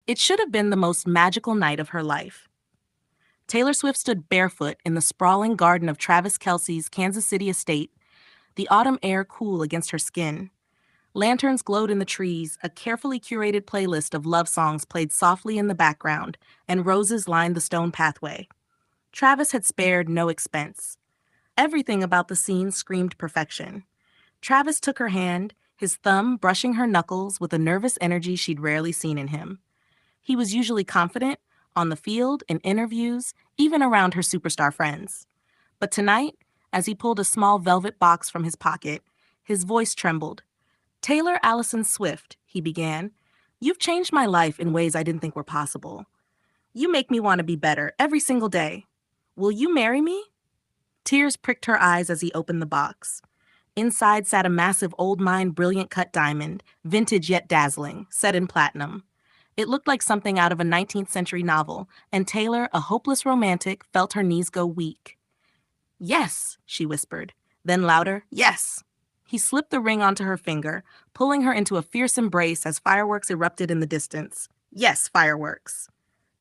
It should have been the most magical night of her life. Taylor Swift stood barefoot in the sprawling garden of Travis Kelce's Kansas City estate, the autumn air cool against her skin. Lanterns glowed in the trees, a carefully curated playlist of love songs played softly in the background, and roses lined the stone pathway. Travis had spared no expense. Everything about the scene screamed perfection. Travis took her hand, his thumb brushing her knuckles with a nervous energy she'd rarely seen in him. He was usually confident, on the field, in interviews, even around her superstar friends. But tonight, as he pulled a small velvet box from his pocket, his voice trembled. "Taylor Allison Swift," he began, "you've changed my life in ways I didn't think were possible. You make me want to be better every single day. Will you marry me?" Tears pricked her eyes as he opened the box. Inside sat a massive old mine brilliant cut diamond, vintage yet dazzling, set in platinum. It looked like something out of a 19th century novel, and Taylor, a hopeless romantic, felt her knees go weak. "Yes," she whispered. Then louder, "Yes." He slipped the ring onto her finger, pulling her into a fierce embrace as fireworks erupted in the distance. Yes, fireworks.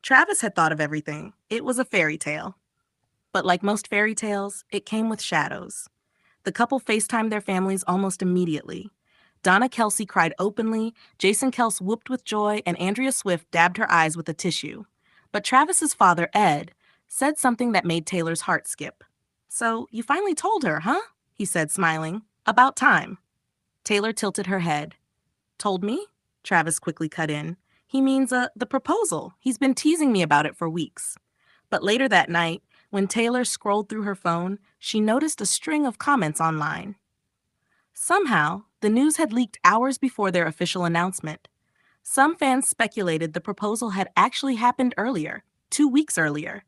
Travis had thought of everything. It was a fairy tale. But like most fairy tales, it came with shadows. The couple FaceTimed their families almost immediately. Donna Kelce cried openly, Jason Kelce whooped with joy, and Andrea Swift dabbed her eyes with a tissue. But Travis's father, Ed, said something that made Taylor's heart skip. "So, you finally told her, huh?" he said, smiling. "About time." Taylor tilted her head. "Told me?" Travis quickly cut in. "He means, the proposal. He's been teasing me about it for weeks." But later that night, when Taylor scrolled through her phone, she noticed a string of comments online. Somehow, the news had leaked hours before their official announcement. Some fans speculated the proposal had actually happened earlier, 2 weeks earlier,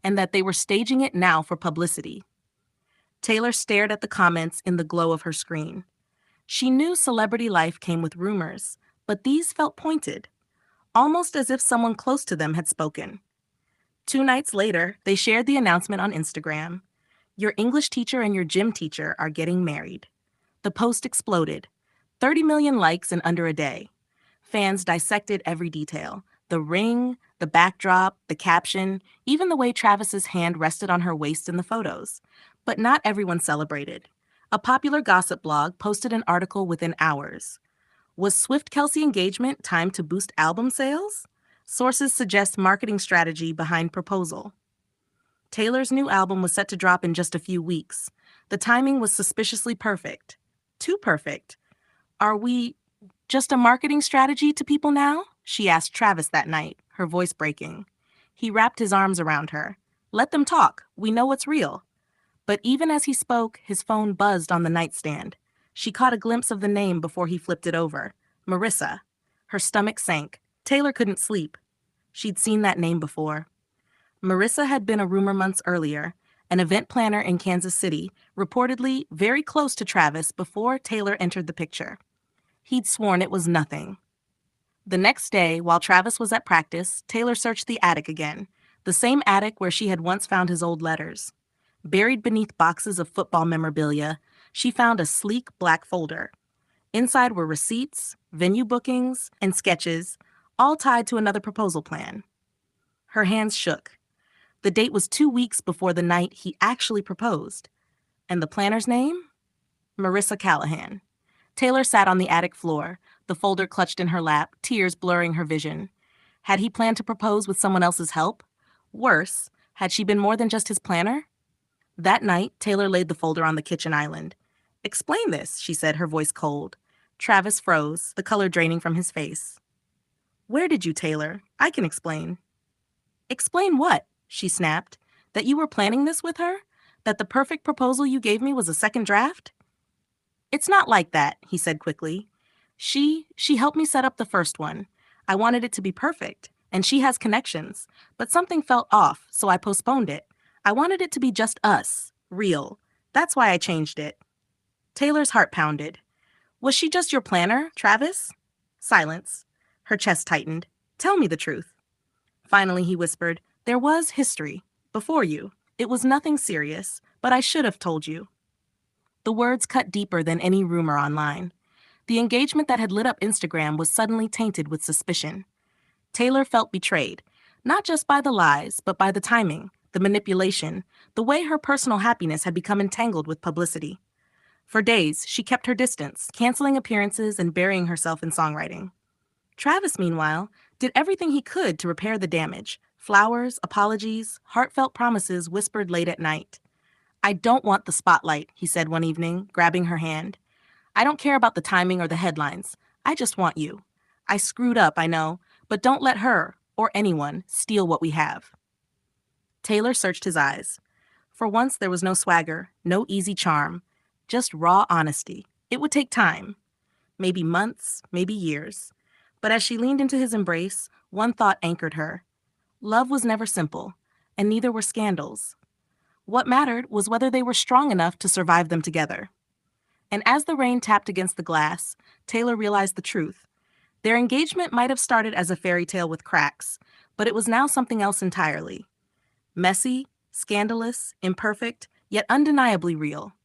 and that they were staging it now for publicity. Taylor stared at the comments in the glow of her screen. She knew celebrity life came with rumors, but these felt pointed, almost as if someone close to them had spoken. 2 nights later, they shared the announcement on Instagram. "Your English teacher and your gym teacher are getting married." The post exploded. 30 million likes in under a day. Fans dissected every detail. The ring, the backdrop, the caption, even the way Travis's hand rested on her waist in the photos. But not everyone celebrated. A popular gossip blog posted an article within hours. Was Swift-Kelce engagement timed to boost album sales? Sources suggest marketing strategy behind proposal. Taylor's new album was set to drop in just a few weeks. The timing was suspiciously perfect. Too perfect. "Are we just a marketing strategy to people now?" she asked Travis that night, her voice breaking. He wrapped his arms around her. "Let them talk. We know what's real." But even as he spoke, his phone buzzed on the nightstand. She caught a glimpse of the name before he flipped it over. Marissa. Her stomach sank. Taylor couldn't sleep. She'd seen that name before. Marissa had been a rumor months earlier, an event planner in Kansas City, reportedly very close to Travis before Taylor entered the picture. He'd sworn it was nothing. The next day, while Travis was at practice, Taylor searched the attic again, the same attic where she had once found his old letters. Buried beneath boxes of football memorabilia, she found a sleek black folder. Inside were receipts, venue bookings, and sketches, all tied to another proposal plan. Her hands shook. The date was 2 weeks before the night he actually proposed. And the planner's name? Marissa Callahan. Taylor sat on the attic floor, the folder clutched in her lap, tears blurring her vision. Had he planned to propose with someone else's help? Worse, had she been more than just his planner? That night, Taylor laid the folder on the kitchen island. "Explain this," she said, her voice cold. Travis froze, the color draining from his face. "Where did you, Taylor? I can explain." "Explain what?" she snapped. "That you were planning this with her? That the perfect proposal you gave me was a second draft?" "It's not like that," he said quickly. She helped me set up the first one. I wanted it to be perfect, and she has connections. But something felt off, so I postponed it. I wanted it to be just us, real. That's why I changed it." Taylor's heart pounded. "Was she just your planner, Travis?" Silence. Her chest tightened. "Tell me the truth." Finally, he whispered, "There was history. Before you. It was nothing serious, but I should have told you." The words cut deeper than any rumor online. The engagement that had lit up Instagram was suddenly tainted with suspicion. Taylor felt betrayed, not just by the lies, but by the timing, the manipulation, the way her personal happiness had become entangled with publicity. For days, she kept her distance, canceling appearances and burying herself in songwriting. Travis, meanwhile, did everything he could to repair the damage. Flowers, apologies, heartfelt promises whispered late at night. "I don't want the spotlight," he said one evening, grabbing her hand. "I don't care about the timing or the headlines. I just want you. I screwed up, I know, but don't let her, or anyone, steal what we have." Taylor searched his eyes. For once, there was no swagger, no easy charm, just raw honesty. It would take time. Maybe months, maybe years. But as she leaned into his embrace, one thought anchored her. Love was never simple, and neither were scandals. What mattered was whether they were strong enough to survive them together. And as the rain tapped against the glass, Taylor realized the truth. Their engagement might have started as a fairy tale with cracks, but it was now something else entirely. Messy, scandalous, imperfect, yet undeniably real.